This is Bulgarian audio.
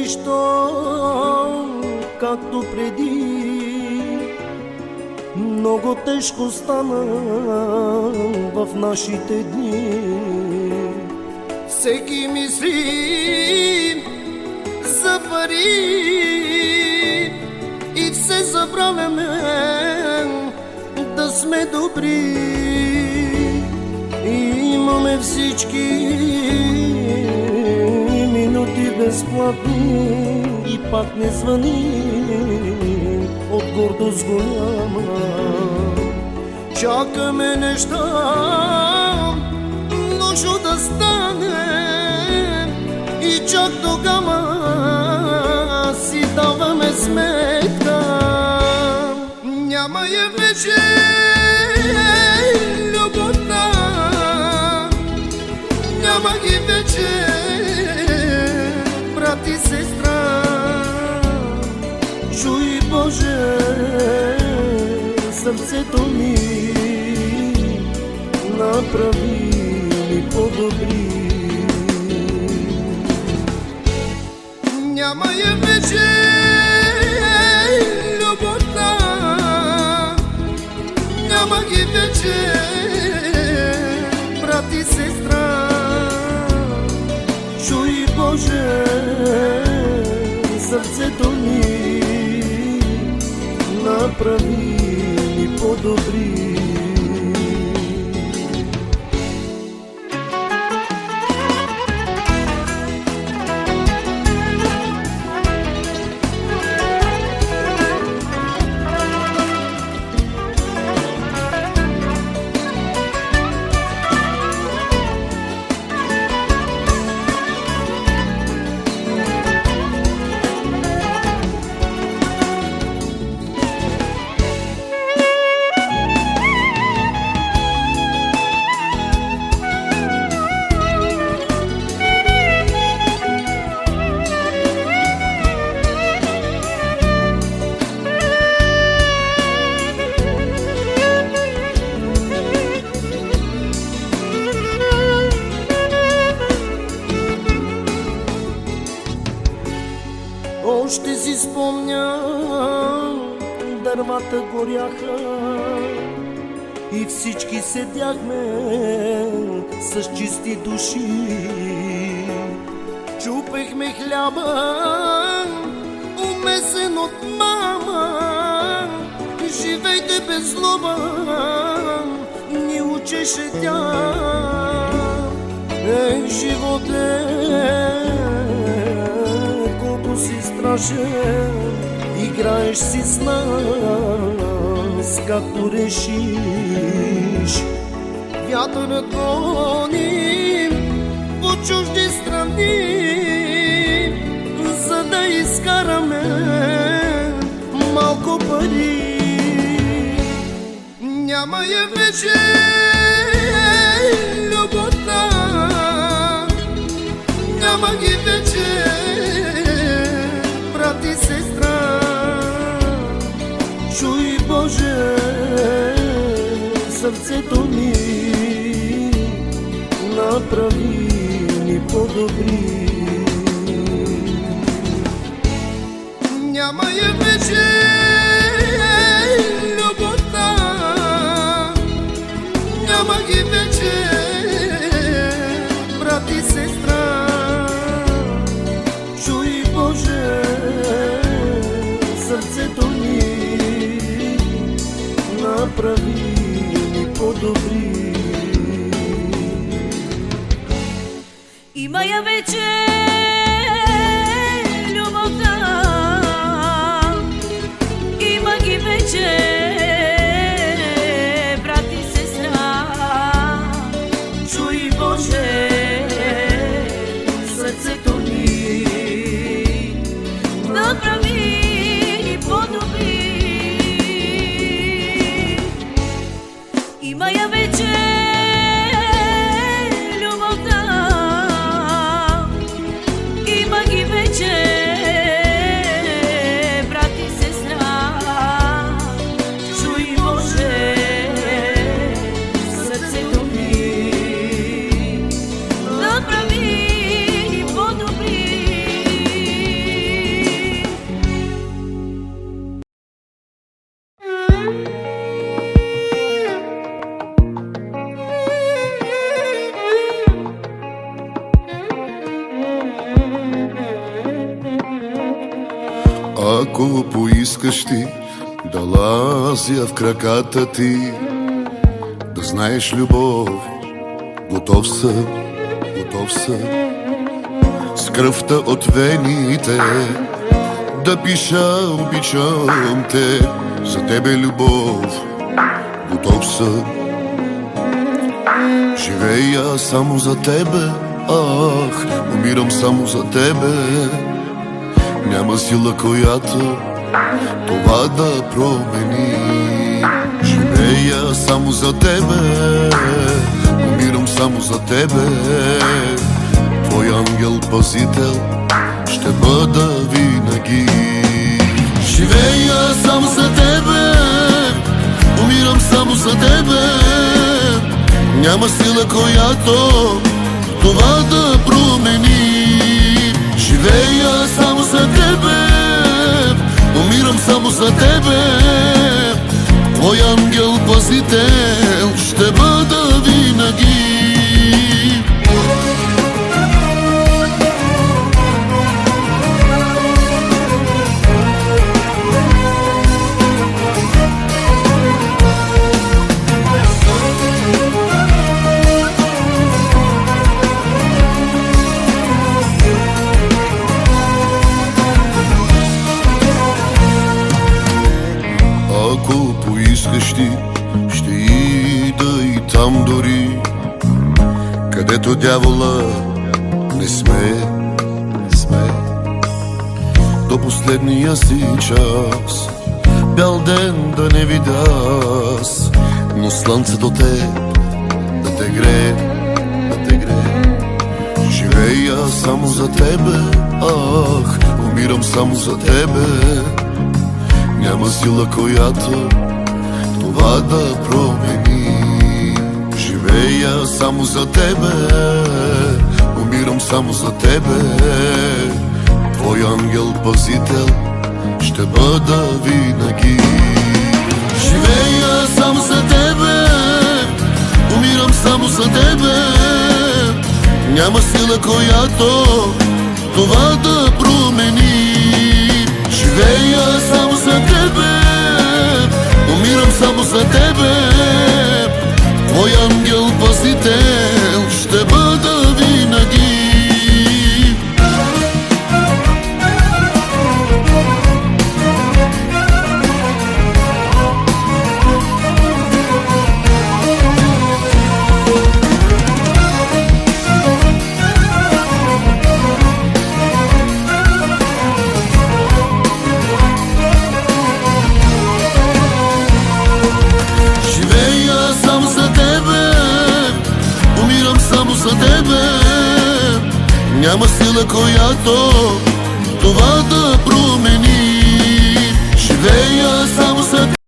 нищо както преди. Много тежко стана в нашите дни. Всеки мисли за пари и все забравяме да сме добри. Имаме всички минути безплатни и пак не звъни от гордост голяма. Чакаме неща лошо да стане и чак тогава си даваме сметка. Няма я вече любовта, няма ги вече брат и сестра. Чуй, Боже, сърцето ми, направи ми по-добри. Няма я вече любовта, няма ги вече брат и сестра. Чуй, Боже, сърцето ми, направи ми по-добри. Още си спомням, дървата горяха и всички седяхме с чисти души. Чупехме хляба, умесен от мама. Живейте без злоба, ни учеше тя. Живот си страшен, играеш си с нас, както решиш. Вятърът гони по чужди страни, за да изкараме малко пари. Няма я вече любовта, няма ги вече брат и сестра. Чуй, Боже, сърцето ми, направи ни по-добри. Няма я вече любовта, няма ги вече брат и сестра. Чуй, Боже, сърцето ми, направи ни по-добри. Има я вече любовта, има ги вече брат и сестра. Чуй, Боже, сърцето ми, направи ни по-добри. Има я вече любовта, има ги вече брат и сестра. Чуй, Боже, сърцето ми, направи ни по-добри. Ако поискаш ти да лазя в краката ти, да знаеш любов, готов съм, готов съм. С кръвта от вените да пиша обичам те, за тебе любов, готов съм. Живея само за тебе, ах, умирам само за тебе. Няма сила, която това да промени. Живея само за тебе, умирам само за тебе. Твой ангел пазител ще бъда винаги. Живея само за тебе, умирам само за тебе. Няма сила, която това да промени. Живея само за тебе, умирам само за тебе. Твой ангел пазител ще бъда винаги. Ако поискаш ти, ще ида и там дори, където дявола не сме, не сме. До последния си час, бял ден да не видя аз, но слънцето те да те грее, да те грее. Живея само за тебе, ах, умирам само за тебе. Няма сила, която това да промени. Живея само за тебе, умирам само за тебе. Твой ангел пазител ще бъда винаги. Живея само за тебе, умирам само за тебе. Няма сила, която това да промени. Живея само за тебе, умирам само за тебе. Твой ангел пазител ще бъда винаги. За тебе няма сила, която това да промени. Живея само за